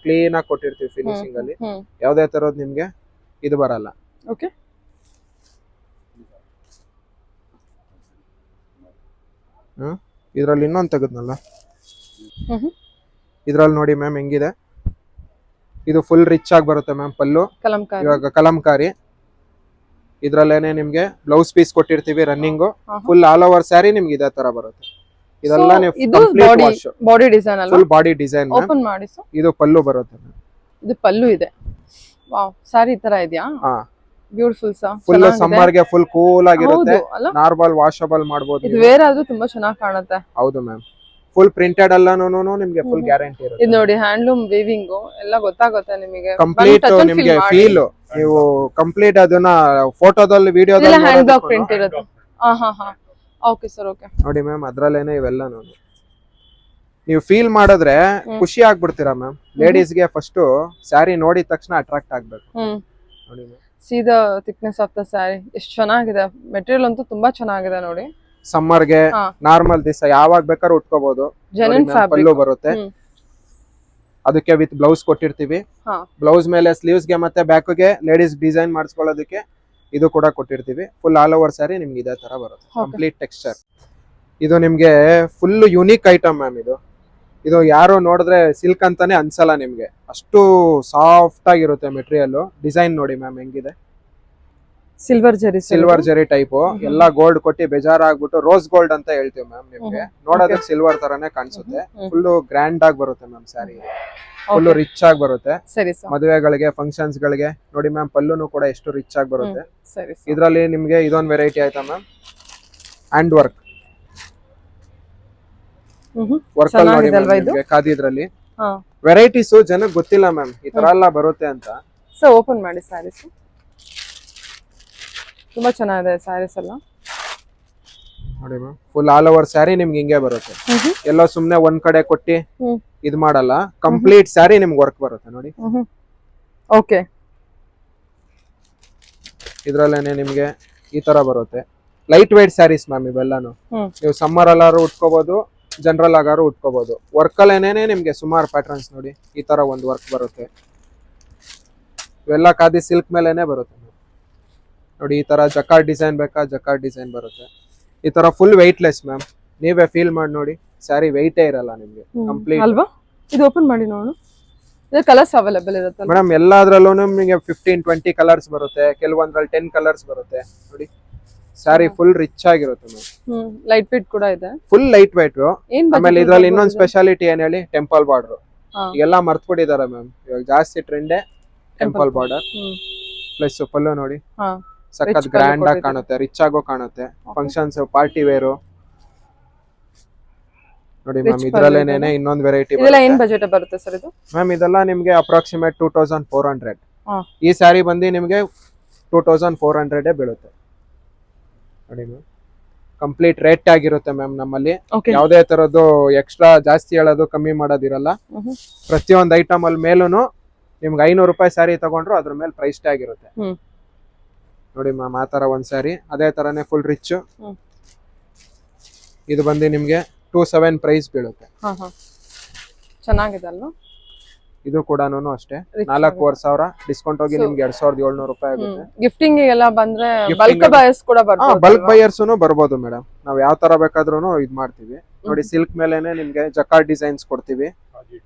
ಕ್ಲೀನ್ ಆಗಿ ಕೊಟ್ಟಿರ್ತೀವಿ ಫಿನಿಶಿಂಗ್ ಅಲ್ಲಿ. ಯಾವ್ದೇ ತರದ್ ನಿಮ್ಗೆ ಇದು ಬರಲ್ಲ. ಓಕೆ ಇದ್ರಲ್ಲಿ ಇನ್ನೊಂದು ತೆಗೆದ್ನಲ್ಲ, ಇದ್ರಲ್ಲಿ ನೋಡಿ ಮ್ಯಾಮ್ ಹೆಂಗಿದೆ. ಇದು ಫುಲ್ ರಿಚ್ ಆಗಿ ಬರುತ್ತೆ ಮ್ಯಾಮ್ ಪಲ್ಲು. ಇವಾಗ ಕಲಂಕಾರಿ ಇದ್ರಲ್ಲೇನೆ ನಿಮ್ಗೆ ಬ್ಲೌಸ್ ಪೀಸ್ ಕೊಟ್ಟಿರ್ತೀವಿ running. Full all over saree ನಿಮ್ಗೆ ಇದೇ ತರ ಬರುತ್ತೆ. ಇದೆಲ್ಲ ಬಾಡಿ ಡಿಸೈನ್ ಅಲ್ವಾ? Full body design. ಓಪನ್ ಮಾಡಿ ಸರ್. ಇದು ಪಲ್ಲು ಬರುತ್ತೆ. ಇದು ಪಲ್ಲು ಇದೆ. ವಾವ್, ಸ್ಯಾರಿ ತರ ಇದೆಯಾ? Beautiful sir. ಫುಲ್ ಸಮ್ಮರ್ ಗೆ ಫುಲ್ ಕೂಲ್ ಆಗಿರುತ್ತೆ, ನಾರ್ಮಲ್ ವಾಷಬಲ್ ಮಾಡಬಹುದು. ಇದು ವೇರ್ ಆದ್ರೂ ತುಂಬಾ ಚೆನ್ನಾಗಿ ಕಾಣುತ್ತೆ. ಹೌದು ಮ್ಯಾಮ್. ಫುಲ್ ಪ್ರಿಂಟೆಡ್ ಎಲ್ಲಾನು ನಿಮ್ಗೆ ಫುಲ್ ಗ್ಯಾರಂಟಿ ಇರುತ್ತೆ. ಇದು ನೋಡಿ ಹ್ಯಾಂಡ್ಲೂಮ್ ವೀವಿಂಗ್ ಎಲ್ಲ ಗೊತ್ತಾಗುತ್ತೆ ನಿಮಗೆ. ಕಂಪ್ಲೀಟ್ ನಿಮ್ಗೆ ಫೀಲ್ ನೀವು ಕಂಪ್ಲೀಟ್ ಅದನ್ನ ಫೋಟೋದಲ್ಲಿ ವಿಡಿಯೋದಲ್ಲಿ ಹ್ಯಾಂಡ್ ಬ್ಲಾಕ್ ಪ್ರಿಂಟ್ ಇರುತ್ತೆ. Okay sir. ಓಕೆ ನೋಡಿ ಮ್ಯಾಮ್, ಅದ್ರಲ್ಲೇನೆ ಇವೆಲ್ಲ ನೋಡಿ. ನೀವು ಫೀಲ್ ಮಾಡಿದ್ರೆ ಖುಷಿ ಆಗ್ಬಿಡ್ತೀರಾ ಮ್ಯಾಮ್. ಲೇಡೀಸ್ಗೆ ಫಸ್ಟ್ ಸ್ಯಾರಿ ನೋಡಿದ ತಕ್ಷಣ ಅಟ್ರಾಕ್ಟ್ ಆಗ್ಬೇಕು ನೋಡಿ ma'am. C the thickness of the sari ಎಷ್ಟು ಚೆನ್ನಾಗಿದೆ. ಮೆಟೀರಿಯಲ್ ಅಂತೂ ತುಂಬಾ ಚೆನ್ನಾಗಿದೆ ನೋಡಿ. ಸಮ್ಮರ್ಗೆ ನಾರ್ಮಲ್ ದಿವಸ ಯಾವಾಗ ಬೇಕಾದ್ರೂ ಉಟ್ಕೋಬಹುದು. ಜೆನ್ಯೂನ್ ಫ್ಯಾಬ್ರಿಕ್ ಪಲ್ಲು ಬರುತ್ತೆ, ಅದಕ್ಕೆ ವಿತ್ ಬ್ಲೌಸ್ ಕೊಟ್ಟಿರ್ತೀವಿ. ಬ್ಲೌಸ್ ಮೇಲೆ ಸ್ಲೀವ್ಸ್ ಗೆ ಮತ್ತೆ ಬ್ಯಾಕ್ ಗೆ ಲೇಡೀಸ್ ಡಿಸೈನ್ ಮಾಡಿಸ್ಕೊಳ್ಳೋದಕ್ಕೆ ಇದು ಕೂಡ ಕೊಟ್ಟಿರ್ತೀವಿ. ಫುಲ್ ಆಲ್ ಓವರ್ ಸ್ಯಾರಿ ನಿಮ್ಗೆ ಇದೇ ತರ ಬರುತ್ತೆ, ಕಂಪ್ಲೀಟ್ ಟೆಕ್ಸ್ಚರ್. ಇದು ನಿಮ್ಗೆ ಫುಲ್ ಯುನೀಕ್ ಐಟಮ್ ಮ್ಯಾಮ್. ಇದು ಯಾರು ನೋಡಿದ್ರೆ ಸಿಲ್ಕ್ ಅಂತಾನೆ ಅನ್ಸಲ್ಲ ನಿಮ್ಗೆ, ಅಷ್ಟು ಸಾಫ್ಟ್ ಆಗಿರುತ್ತೆ ಮೆಟೀರಿಯಲ್. ಡಿಸೈನ್ ನೋಡಿ ಮ್ಯಾಮ್ ಹೆಂಗಿದೆ, ಸಿಲ್ವರ್ ಜರಿ ಟೈಪ್. ಎಲ್ಲಾ ಗೋಲ್ಡ್ ಕೊಟ್ಟಿ ಬೇಜಾರಾಗ್ಬಿಟ್ಟು ರೋಸ್ ಗೋಲ್ಡ್ ಅಂತ ಹೇಳ್ತೀವಿ ಮ್ಯಾಮ್. ನಿಮ್ಗೆ ನೋಡೋದಕ್ಕೆ ಸಿಲ್ವರ್ ತರಾನೇ ಕಾಣಿಸುತ್ತೆ. ಫುಲ್ ಗ್ರ್ಯಾಂಡ್ ಆಗಿ ಬರುತ್ತೆ ಮ್ಯಾಮ್ ಸ್ಯಾರಿ, ಫುಲ್ ರಿಚ್ ಆಗಿ ಬರುತ್ತೆ. ಮದುವೆಗಳಿಗೆ, ಫಂಕ್ಷನ್ಸ್ ಗಳಿಗೆ ನೋಡಿ ಮ್ಯಾಮ್. ಪಲ್ಲುನು ಕೂಡ ಎಷ್ಟು ರಿಚ್ ಆಗಿ ಬರುತ್ತೆ. ಇದ್ರಲ್ಲಿ ನಿಮ್ಗೆ ಇದೊಂದು ವೆರೈಟಿ ಆಯ್ತಾ ಮ್ಯಾಮ್, ಹ್ಯಾಂಡ್ ವರ್ಕ್. ವರ್ಕ್ ಅಲ್ಲಿ ನೋಡಿ ನಿಮ್ಗೆ ಖಾದಿದ್ರಲ್ಲಿ ವೆರೈಟೀಸ್ ಜನಕ್ಕೆ ಗೊತ್ತಿಲ್ಲ ಮ್ಯಾಮ್, ಈ ತರ ಎಲ್ಲ ಬರುತ್ತೆ ಅಂತ. ಸೊ ಓಪನ್ ಮಾಡಿ ಸ್ಯಾರೀಸ್, ತುಂಬಾ ಚೆನ್ನಾಗಿದೆ ಸ್ಯಾರೀಸ್ ಎಲ್ಲ ನೋಡಿ ma'am. Full all over saree ನಿಮ್ಗೆ ಹಿಂಗೆ ಬರುತ್ತೆ. ಎಲ್ಲೋ ಸುಮ್ನೆ ಒಂದ್ ಕಡೆ ಕೊಟ್ಟಿ ಇದ್ ಮಾಡಲ್ಲ, ಕಂಪ್ಲೀಟ್ ಸ್ಯಾರಿ ನಿಮ್ಗೆ ವರ್ಕ್ ಬರುತ್ತೆ ನೋಡಿ. ಓಕೆ, ಇದ್ರಲ್ಲೇನೆ ನಿಮ್ಗೆ ಈ ತರ ಬರುತ್ತೆ. ಲೈಟ್ ವೈಟ್ ಸ್ಯಾರೀಸ್ ಮ್ಯಾಮ್ ಇವೆಲ್ಲಾನು. ನೀವು ಸಮ್ಮರ್ ಅಲ್ಲಾರು ಉಟ್ಕೋಬಹುದು, ಜನರಲ್ ಆಗಾರು ಉಟ್ಕೋಬಹುದು. ವರ್ಕ್ ಅಲ್ಲೇನೆ ನಿಮ್ಗೆ ಸುಮಾರು ಪ್ಯಾಟರ್ನ್ಸ್ ನೋಡಿ. ಈ ತರ ಒಂದು ವರ್ಕ್ ಬರುತ್ತೆ. ಇವೆಲ್ಲ ಖಾದಿ ಸಿಲ್ಕ್ ಮೇಲೆನೆ ಬರುತ್ತೆ ನೋಡಿ. ಈ ತರ ಜಕಾರ್ಡ್ ಡಿಸೈನ್ ಬೇಕಾ, ಜಕಾರ್ಡ್ ಡಿಸೈನ್ ಬರುತ್ತೆ. ಈ ತರ ಫುಲ್ ವೆಯ್ಟ್ಲೆಸ್ ಮ್ಯಾಮ್. ನೀವೇ ಫೀಲ್ ಮಾಡಿ ನೋಡಿ, ಸ್ಯಾರಿ ವೆಯ್ಟೇ ಇರಲ್ಲ ನಿಮ್ಗೆ ಕಂಪ್ಲೀಟ್ ಅಲ್ವಾ. ಇದು ಓಪನ್ ಮಾಡಿ ನೋಡು, ಕಲರ್ಸ್ ಅವೈಲೇಬಲ್ ಇರುತ್ತೆ ಮೇಡಮ್. ಎಲ್ಲಾದ್ರಲ್ಲೂ ನಿಮಗೆ 15-20 ಕಲರ್ಸ್ ಬರುತ್ತೆ, ಕೆಲವೊಂದ್ರಲ್ಲಿ 10 ಕಲರ್ಸ್ ಬರುತ್ತೆ ನೋಡಿ. ಸ್ಯಾರಿ ಫುಲ್ ರಿಚ್ ಆಗಿರುತ್ತೆ ಮ್ಯಾಮ್. ಲೈಟ್ ವೇಟ್ ಕೂಡ ಇದೆ, ಫುಲ್ ಲೈಟ್ ವೇಟ್. ಆಮೇಲೆ ಇದ್ರಲ್ಲಿ ಇನ್ನೊಂದು ಸ್ಪೆಷಾಲಿಟಿ ಏನ್ ಹೇಳಿ, ಟೆಂಪಲ್ ಬಾರ್ಡರ್. ಈಗೆಲ್ಲ ಮರ್ತ್ಬಿಟ್ಟಿದ್ದಾರೆ ಮ್ಯಾಮ್, ಇವಾಗ ಜಾಸ್ತಿ ಟ್ರೆಂಡೇ ಟೆಂಪಲ್ ಬಾರ್ಡರ್. ಪ್ಲಸ್ ಪಲ್ಲು ನೋಡಿ, ಸಖತ್ ಗ್ರ್ಯಾಂಡ್ ಆಗಿ ಕಾಣುತ್ತೆ, ರಿಚ್ ಆಗೋ ಕಾಣುತ್ತೆ. ಫಂಕ್ಷನ್ಸ್, ಪಾರ್ಟಿ ವೇರು ನೋಡಿ ಮ್ಯಾಮ್. ಇದ್ರಲ್ಲೇನೆ ಇನ್ನೊಂದು ವೆರೈಟಿ. ಏನ್ ಬಜೆಟ್ ಬರುತ್ತೆ ಸರ್ ಇದು ಮ್ಯಾಮ್? ಇದೆಲ್ಲ ನಿಮ್ಗೆ ಅಪ್ರಾಕ್ಸಿಮೇಟ್ 2400. ಈ ಸ್ಯಾರಿ ಬಂದು ನಿಮ್ಗೆ 2400 ಬೀಳುತ್ತೆ ನೋಡಿ ಮ್ಯಾಮ್. ಕಂಪ್ಲೀಟ್ ರೇಟ್ ಆಗಿರುತ್ತೆ ಮ್ಯಾಮ್ ನಮ್ಮಲ್ಲಿ. ಯಾವ್ದೇ ತರದ್ದು ಎಕ್ಸ್ಟ್ರಾ ಜಾಸ್ತಿ ಹೇಳೋದು, ಕಮ್ಮಿ ಮಾಡೋದಿರಲ್ಲ. ಪ್ರತಿಯೊಂದು ಐಟಮ್ ಅಲ್ಲಿ ಮೇಲೂನು ನಿಮ್ಗೆ 500 ರೂಪಾಯಿ ಸ್ಯಾರಿ ತಗೊಂಡ್ರು ಅದ್ರ ಮೇಲೆ ಪ್ರೈಸ್ ಟ್ಯಾಗ್ ಇರುತ್ತೆ ನೋಡಿ ಮ್ಯಾಮ್. ಆ ತರ ಒಂದ್ ಸ್ಯಾರಿ ಅದೇ ತರಾನೇ ಫುಲ್ ರಿಚ್. ಇದು ಬಂದು ನಿಮ್ಗೆ 27 ಪ್ರೈಸ್ ಬೀಳುತ್ತೆ. ಚೆನ್ನಾಗಿದೆ ಅಲ್ವಾ. ಇದು ಕೂಡ ಅಷ್ಟೇ 4500 ಡಿಸ್ಕೌಂಟ್ ಹೋಗಿ ನಿಮ್ಗೆ 2700 ರೂಪಾಯಿ ಆಗುತ್ತೆ. ಗಿಫ್ಟಿಂಗ್ ಎಲ್ಲ ಬಂದ್ರೆ ಬಲ್ಕ್ ಬಯರ್ಸ್ ಕೂಡ ಬರ್ಬೋದು. ಬಲ್ಕ್ ಬಯರ್ಸ್ನು ಬರ್ಬೋದು ಮೇಡಮ್. ನಾವ್ ಯಾವ ತರ ಬೇಕಾದ್ರೂ ಇದ್ ಮಾಡ್ತೀವಿ ನೋಡಿ. ಸಿಲ್ಕ್ ಮೇಲೆನೆ ನಿಮ್ಗೆ ಜಕಾರ್ಡ್ ಡಿಸೈನ್ಸ್ ಕೊಡ್ತೀವಿ.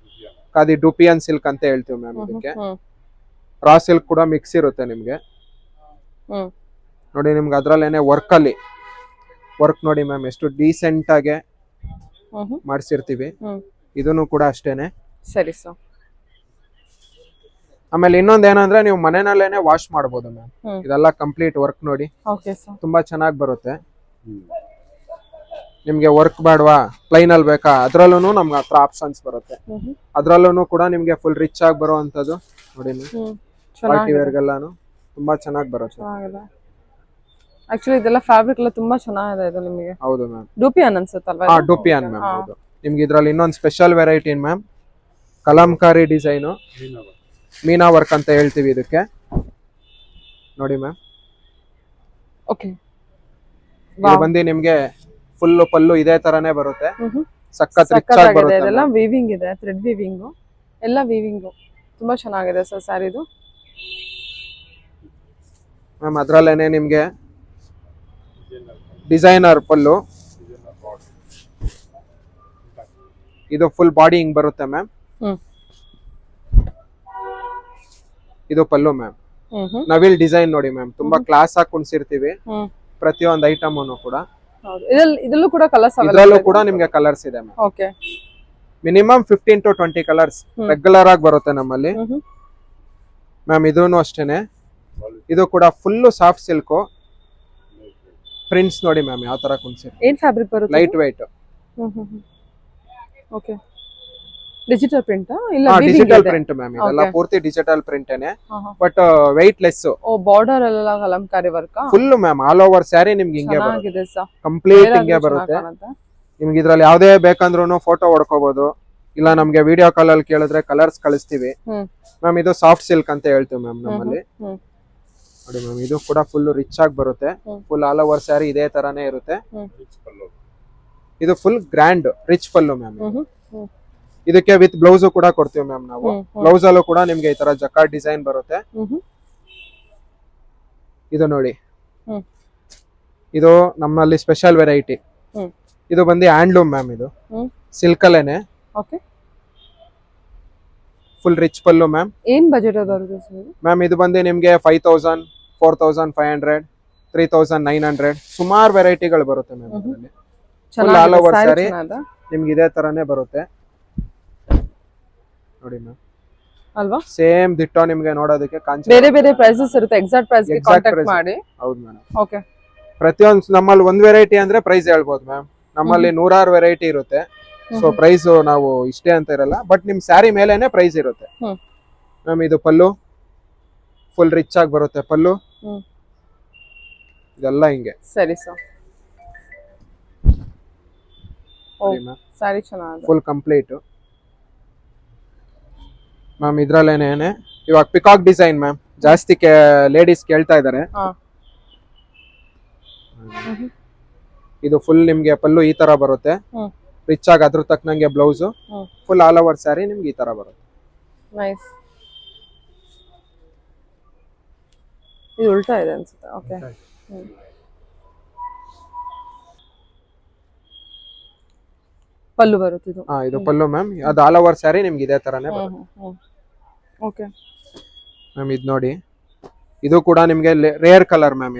ಖಾದಿ ಡುಪಿಯನ್ ಸಿಲ್ಕ್ ಅಂತ ಹೇಳ್ತೀವಿ ಮ್ಯಾಮ್. ಇದಕ್ಕೆ ರಾ ಸಿಲ್ಕ್ ಕೂಡ ಮಿಕ್ಸ್ ಇರುತ್ತೆ ನಿಮ್ಗೆ ನೋಡಿ. ನಿಮ್ಗೆ ಅದ್ರಲ್ಲೇನೆ ವರ್ಕ್ ಅಲ್ಲಿ ವರ್ಕ್ ನೋಡಿ ಮ್ಯಾಮ್, ಎಷ್ಟು ಡೀಸೆಂಟ್ ಆಗಿ ಮಾಡಿಸಿರ್ತೀವಿ. ಇದನ್ನು ಕೂಡ ಅಷ್ಟೇನೆ. ಸರಿ ಸರ್. ಆಮೇಲೆ ಇನ್ನೊಂದ್ ಏನಂದ್ರೆ ನೀವು ಮನೆಯಲ್ಲೇನೆ ವಾಶ್ ಮಾಡಬಹುದು ಮ್ಯಾಮ್. ಇದೆಲ್ಲ ಕಂಪ್ಲೀಟ್ ವರ್ಕ್ ನೋಡಿ, ತುಂಬಾ ಚೆನ್ನಾಗಿ ಬರುತ್ತೆ. ನಿಮ್ಗೆ ವರ್ಕ್ ಬೇಡವಾ, ಪ್ಲೈನ್ ಅಲ್ಲಿ ಬೇಕಾ, ಅದ್ರಲ್ಲೂ ನಮ್ಗೆ ಹತ್ರ ಆಪ್ಷನ್ಸ್ ಬರುತ್ತೆ. ಅದ್ರಲ್ಲೂ ಕೂಡ ನಿಮ್ಗೆ ಫುಲ್ ರಿಚ್ ಆಗಿ ಬರುವಂತದ್ದು ನೋಡಿ. ಪಾರ್ಟಿ ವೇರ್ಗೆಲ್ಲಾನು ತುಂಬಾ ಚೆನ್ನಾಗಿ ಬರುತ್ತೆ. ಆಕ್ಚುಲಿ ಇದೆಲ್ಲ ಫ್ಯಾಬ್ರಿಕ್ ಎಲ್ಲ ತುಂಬಾ ಚೆನ್ನಾಗಿದೆ. ಇದು ನಿಮಗೆ ಹೌದು ಮ್ಯಾಮ್, ಡೂಪಿಯಾನ್ ಅನ್ಸುತ್ತಲ್ವಾ? ಡೂಪಿಯಾನ್ ಮ್ಯಾಮ್. ಹೌದು. ನಿಮ್ಗೆ ಇದ್ರಲ್ಲಿ ಇನ್ನೊಂದು special variety ma'am, kalamkari design, meena work ಅಂತ ಹೇಳ್ತೀವಿ ಇದಕ್ಕೆ ನೋಡಿ ಮ್ಯಾಮ್. ಓಕೆ, ಇದು ಬಂದು ನಿಮ್ಗೆ ಫುಲ್ ಪಲ್ಲು ಇದೇ ತರಾನೇ ಬರುತ್ತೆ. ಸಖತ್ ರಿಚ್ ಆಗಿ ಬರುತ್ತೆ. ಇದೆಲ್ಲ ವೀವಿಂಗ್ ಇದೆ, ಥ್ರೆಡ್ ವೀವಿಂಗ್ ಎಲ್ಲ ವೀವಿಂಗ್ ತುಂಬಾ ಚೆನ್ನಾಗಿದೆ ಸರ್ ಸ್ಯಾರಿದು ಮ್ಯಾಮ್. ಅದ್ರಲ್ಲೇನೆ ನಿಮ್ಗೆ ಡಿಸೈನರ್ ಪಲ್ಲು, ಇದು ಫುಲ್ ಬಾಡಿ ಹಿಂಗ್ ಬರುತ್ತೆ ಮ್ಯಾಮ್. ಇದು ಪಲ್ಲು ಮ್ಯಾಮ್. ನವಿಲ್ ಡಿಸೈನ್ ನೋಡಿ ಮ್ಯಾಮ್, ತುಂಬಾ ಕ್ಲಾಸ್ ಆಗಿ ಕುಣಿಸಿರ್ತೀವಿ ಪ್ರತಿಯೊಂದು ಐಟಮ್ ಕೂಡ. ಇದರಲ್ಲೂ ಕೂಡ ಕಲರ್ಸ್, ಇದರಲ್ಲೂ ಕೂಡ ನಿಮ್ಗೆ ಕಲರ್ಸ್ ಇದೆ ma'am. Okay, minimum 15 to 20 colours regular ಆಗಿ ಬರುತ್ತೆ ನಮ್ಮಲ್ಲಿ ಮ್ಯಾಮ್. ಇದೂನು ಅಷ್ಟೇನೆ. ಇದು ಕೂಡ ಫುಲ್ ಸಾಫ್ಟ್ ಸಿಲ್ಕ್ ಪ್ರಿಂಟ್ಸ್ ನೋಡಿ ಮ್ಯಾಮ್, ಯಾವ ತರ ಕುಣಿಸಿ. ಏನ್ ಫ್ಯಾಬ್ರಿಕ್ ಬರುತ್ತೆ? Light white. Okay, digital print ಇಲ್ಲ? Digital print ma'am. ಇದೆಲ್ಲ ಪೂರ್ತಿ ಡಿಜಿಟಲ್ ಪ್ರಿಂಟ್ ಏನೆ, ಬಟ್ ವೆಯ್ಟ್ ಲೆಸ್. ಓ, ಬಾರ್ಡರ್ ಎಲ್ಲ kalamkari work full ma'am. All over saree ನಿಮ್ಗೆ ಹಿಂಗೆ ಬರುತ್ತೆ, ಕಂಪ್ಲೀಟ್ ಹಿಂಗೆ ಬರುತ್ತೆ. ನಿಮ್ಗೆ ಇದ್ರಲ್ಲಿ ಯಾವ್ದೇ ಬೇಕಂದ್ರೂ ಫೋಟೋ ಹೊಡ್ಕೋಬಹುದು, ಇಲ್ಲ ನಮ್ಗೆ ವಿಡಿಯೋ ಕಾಲ್ ಅಲ್ಲಿ ಕೇಳಿದ್ರೆ ಕಲರ್ಸ್ ಕಳಿಸ್ತೀವಿ ಮ್ಯಾಮ್. ಇದು ಸಾಫ್ಟ್ ಸಿಲ್ಕ್ ಅಂತ ಹೇಳ್ತೀವಿ ಮ್ಯಾಮ್ ನಮ್ಮಲ್ಲಿ. ನೋಡಿ ಮ್ಯಾಮ್, ಇದು ಕೂಡ ಫುಲ್ ರಿಚ್ ಆಗಿ ಬರುತ್ತೆ. ಫುಲ್ ಆಲ್ ಓವರ್ ಸ್ಯಾರಿ ಇದೇ ತರಾನೇ ಇರುತ್ತೆ. ಇದು ಫುಲ್ ಗ್ರ್ಯಾಂಡ್ ರಿಚ್ ಪಲ್ಲು ಮ್ಯಾಮ್. ಇದಕ್ಕೆ ವಿತ್ ಬ್ಲೌಸ್ ಕೂಡ ಕೊಡ್ತೀವಿ ಮ್ಯಾಮ್ ನಾವು. ಬ್ಲೌಸ್ ಅಲ್ಲೂ ಕೂಡ ನಿಮ್ಗೆ ಈ ತರ ಜಕಾರ್ಡ್ ಡಿಸೈನ್ ಬರುತ್ತೆ. ಇದು ನೋಡಿ, ಇದು ನಮ್ಮಲ್ಲಿ ಸ್ಪೆಷಲ್ ವೆರೈಟಿ. ಇದು ಬಂದು ಹ್ಯಾಂಡ್ಲೂಮ್ ಮ್ಯಾಮ್. ಇದು ಸಿಲ್ಕ್ ಅಲ್ಲೇನೆ ಫುಲ್ ರಿಚ್ ಪಲ್ಲು ಮ್ಯಾಮ್. ಏನ್ ಬಜೆಟ್ ಬರುತ್ತೆ ಸರ್ ಮ್ಯಾಮ್ ಇದು ಬಂದು ನಿಮ್ಗೆ 5000, 4500, 3900 ಸುಮಾರು ವೆರೈಟಿಗಳು ಬರುತ್ತೆ ಮ್ಯಾಮ್. ಇದರಲ್ಲಿ ಫುಲ್ ಆಲ್ ಓವರ್ ಸ್ಯಾರಿ ನಿಮ್ಗೆ ಇದೇ ತರಾನೇ ಬರುತ್ತೆ ನೋಡಿ ಮ್ಯಾಮ್. ಅಲ್ವಾ? ಸೇಮ್ ದಿಟ್ಟೋ ನಿಮ್ಗೆ ನೋಡೋದಕ್ಕೆ ಕಾಂಚಿ. ಬೇರೆ ಬೇರೆ ಪ್ರೈಸಸ್ ಇರುತ್ತೆ, ಎಕ್ಸಾಕ್ಟ್ ಪ್ರೈಸ್ ಗೆ ಕಾಂಟ್ಯಾಕ್ಟ್ ಮಾಡಿ. ಹೌದು ಮೇಡಮ್. ಓಕೆ. ಪ್ರತಿಯೊಂದು ನಮ್ಮಲ್ಲಿ ಒಂದ್ ವೆರೈಟಿ ಅಂದ್ರೆ ಪ್ರೈಸ್ ಹೇಳ್ಬೋದು ಮ್ಯಾಮ್. ನಮ್ಮಲ್ಲಿ 100 ವೆರೈಟಿ ಇರುತ್ತೆ. ಸೊ ಪ್ರೈಸ್ ನಾವು ಇಷ್ಟೇ ಅಂತ ಇರಲ್ಲ, ಬಟ್ ನಿಮ್ ಸ್ಯಾರಿ ಮೇಲೆನೆ ಪ್ರೈಸ್ ಇರುತ್ತೆ ಮ್ಯಾಮ್. ಇದು ಪಲ್ಲು ಫುಲ್ ರಿಚ್ ಆಗಿ ಬರುತ್ತೆ ಪಲ್ಲು. ಇದೆಲ್ಲ ಹಿಂಗೆ. ಸರಿ ಸರ್. ಸ್ಯಾರಿ ಚೆನ್ನಾಗಿದೆ, ಫುಲ್ ಕಂಪ್ಲೀಟ್ ಮ್ಯಾಮ್. ಇದ್ರಲ್ಲೇನೆ ಇವಾಗ ಪಿಕಾಕ್ ಡಿಸೈನ್ ಮ್ಯಾಮ್ ಜಾಸ್ತಿ ಲೇಡೀಸ್ ಕೇಳ್ತಾ ಇದಾರೆ. ಇದು ಫುಲ್ ನಿಮ್ಗೆ ಪಲ್ಲು ಈ ತರ ಬರುತ್ತೆ, ರಿಚ್ ಆಗಿ ಅದ್ರ ತಕ್ಕನಂಗೆ blouse. Full all over saree ನಿಮ್ಗೆ ಈ ತರ ಬರುತ್ತೆ. ನೈಸ್. ಇದು ಉಲ್ಟಾ ಇದೆ ಅನ್ಸುತ್ತೆ. ಓಕೆ. ಪಲ್ಲು ಬರುತ್ತೆ ಇದು. ಇದು ಪಲ್ಲು ಮ್ಯಾಮ್. ಅದು ಆಲ್ ಓವರ್ ಸ್ಯಾರಿ ನಿಮ್ಗೆ ಇದೇ ತರಾನೇ ಬರುತ್ತೆ. Okay ma'am. ಇದು ನೋಡಿ, ಇದು ಕೂಡ ನಿಮ್ಗೆ ರೇರ್ ಕಲರ್ ಮ್ಯಾಮ್.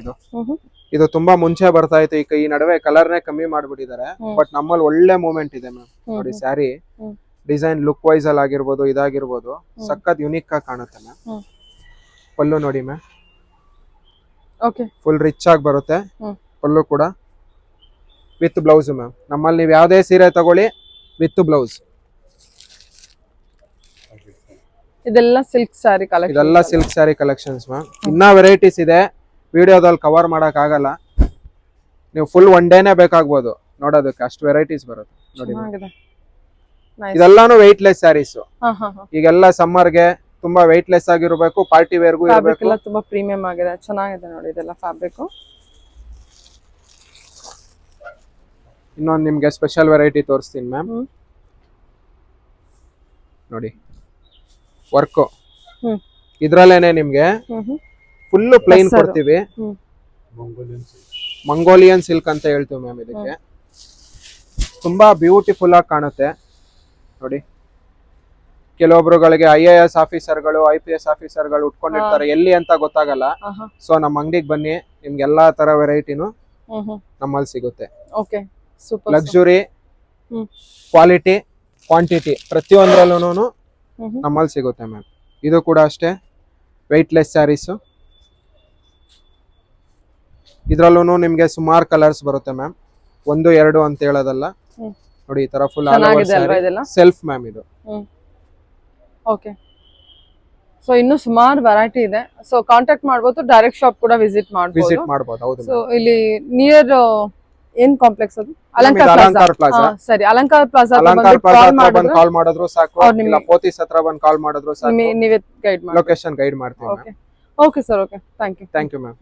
ಇದು ತುಂಬಾ ಮುಂಚೆ ಬರ್ತಾ ಇತ್ತು, ಈಗ ಈ ನಡುವೆ ಕಲರ್ನೇ ಕಮ್ಮಿ ಮಾಡ್ಬಿಟ್ಟಿದ್ದಾರೆ. ಬಟ್ ನಮ್ಮಲ್ಲಿ ಒಳ್ಳೆ ಮೂವ್ಮೆಂಟ್ ಇದೆ ಮ್ಯಾಮ್. ನೋಡಿ ಸ್ಯಾರಿ ಡಿಸೈನ್ ಲುಕ್ ವೈಸ್ ಅಲ್ಲಿ ಆಗಿರ್ಬೋದು, ಇದಾಗಿರ್ಬೋದು, ಸಖತ್ ಯುನಿಕ್ ಆಗಿ ಕಾಣುತ್ತೆ ಮ್ಯಾಮ್. ಪಲ್ಲು ನೋಡಿ ಮ್ಯಾಮ್, ಓಕೆ, ಫುಲ್ ರಿಚ್ ಆಗಿ ಬರುತ್ತೆ ಪಲ್ಲು ಕೂಡ ವಿತ್ ಬ್ಲೌಸ್ ಮ್ಯಾಮ್. ನಮ್ಮಲ್ಲಿ ನೀವು ಯಾವ್ದೇ ಸೀರೆ ತಗೊಳ್ಳಿ ವಿತ್ ಬ್ಲೌಸ್. ಇದೆಲ್ಲ ಸಿಲ್ಕ್ ಸ್ಯಾರಿ ಕಲೆಕ್ಷನ್. ಇದೆಲ್ಲ ಸಿಲ್ಕ್ ಸ್ಯಾರಿ ಕಲೆಕ್ಷನ್ಸ್ ಮ್ಯಾಮ್. ಇನ್ನ ವೆರೈಟೀಸ್ ಇದೆ, ವಿಡಿಯೋದಲ್ಲಿ ಕವರ್ ಮಾಡಕ್ ಆಗಲ್ಲ. ನೀವು ಫುಲ್ ಒನ್ ಡೇನೆ ಬೇಕಾಗ್ಬೋದು ನೋಡೋದಕ್ಕೆ, ಅಷ್ಟು ವೆರೈಟೀಸ್ ಬರುತ್ತೆ ನೋಡಿ. ಇದೆಲ್ಲಾನು ವೆಯ್ಟ್ ಲೆಸ್ ಸ್ಯಾರೀಸ್. ಈಗೆಲ್ಲ ಸಮ್ಮರ್ಗೆ ತುಂಬಾ ವೆಯ್ಟ್ ಲೆಸ್ ಆಗಿರಬೇಕು, ಪಾರ್ಟಿ ವೇರ್ಗೂ ಇರಬೇಕು. ಎಲ್ಲ ತುಂಬಾ ಪ್ರೀಮಿಯಂ ಆಗಿದೆ, ಚೆನ್ನಾಗಿದೆ ನೋಡಿ ಇದೆಲ್ಲ ಫ್ಯಾಬ್ರಿಕ್. ಇನ್ನೊಂದು ನಿಮ್ಗೆ ಸ್ಪೆಷಲ್ ವೆರೈಟಿ ತೋರಿಸ್ತೀನಿ ಮ್ಯಾಮ್. ನೋಡಿ ವರ್ಕ್ ಇದ್ರಲ್ಲೇನೆ ನಿಮ್ಗೆ ಫುಲ್ ಪ್ಲೈನ್ ಕೊಡ್ತೀವಿ. ಮಂಗೋಲಿಯನ್ ಸಿಲ್ಕ್ ಅಂತ ಹೇಳ್ತೀವಿ ಮ್ಯಾಮ್. ಇದಕ್ಕೆ ತುಂಬಾ ಬ್ಯೂಟಿಫುಲ್ ಆಗಿ ಕಾಣುತ್ತೆ ನೋಡಿ. ಕೆಲವೊಬ್ರುಗಳಿಗೆ IAS ಆಫೀಸರ್ಗಳು, IPS ಆಫೀಸರ್ಗಳು ಉಟ್ಕೊಂಡಿರ್ತಾರೆ, ಎಲ್ಲಿ ಅಂತ ಗೊತ್ತಾಗಲ್ಲ. ಸೊ ನಮ್ಮ ಅಂಗಡಿಗೆ ಬನ್ನಿ, ನಿಮ್ಗೆ ಎಲ್ಲಾ ತರ ವೆರೈಟಿನು ನಮ್ಮಲ್ಲಿ ಸಿಗುತ್ತೆ. ಲಕ್ಸುರಿ, ಕ್ವಾಲಿಟಿ, ಕ್ವಾಂಟಿಟಿ ಪ್ರತಿಯೊಂದ್ರಲ್ಲೂ ನಮ್ಮಲ್ಲಿ ಸಿಗುತ್ತೆ ಮ್ಯಾಮ್. ಇದು ಕೂಡ ಅಷ್ಟೇ ವೆಯ್ಟ್ ಲೆಸ್ ಸ್ಯಾರೀಸ್. ಇದ್ರಲ್ಲೂ ನಿಮ್ಗೆ ಸುಮಾರು ಕಲರ್ಸ್ ಬರುತ್ತೆ ಮ್ಯಾಮ್, 1, 2 ಅಂತ ಹೇಳೋದಲ್ಲ. ನೋಡಿ ಈ ತರ full all over sari self ma'am ಇದು. ಓಕೆ. ಸೊ ಇನ್ನು ಸುಮಾರು ವೆರೈಟಿ ಇದೆ. ಸೊ ಕಾಂಟ್ಯಾಕ್ಟ್ ಮಾಡಬಹುದು, ಡೈರೆಕ್ಟ್ ಶಾಪ್ ಕೂಡ ವಿಸಿಟ್ ಮಾಡಬಹುದು. ಹೌದು. ಸೊ ಇಲ್ಲಿ ನಿಯರ್ ಏನ್ ಕಾಂಪ್ಲೆಕ್ಸ್ ಅದು? ಅಲಂಕಾರ ಪ್ಲಾಜಾ. ಸರಿ, ಅಲಂಕಾರ ಪ್ಲಾಜಾ ಕಾಲ್ ಮಾಡಿದ್ರು ಸಾಕು, ಇಲ್ಲ ಪೋತಿಸ್ ಹತ್ರ ಬಂದು ಕಾಲ್ ಮಾಡಿದ್ರು ಸಾಕು, ನೀವೇ ಗೈಡ್ ಮಾಡಿ ಲೊಕೇಶನ್ ಗೈಡ್ ಮಾಡ್ತೀವಿ. Okay sir. Okay, thank you ma'am.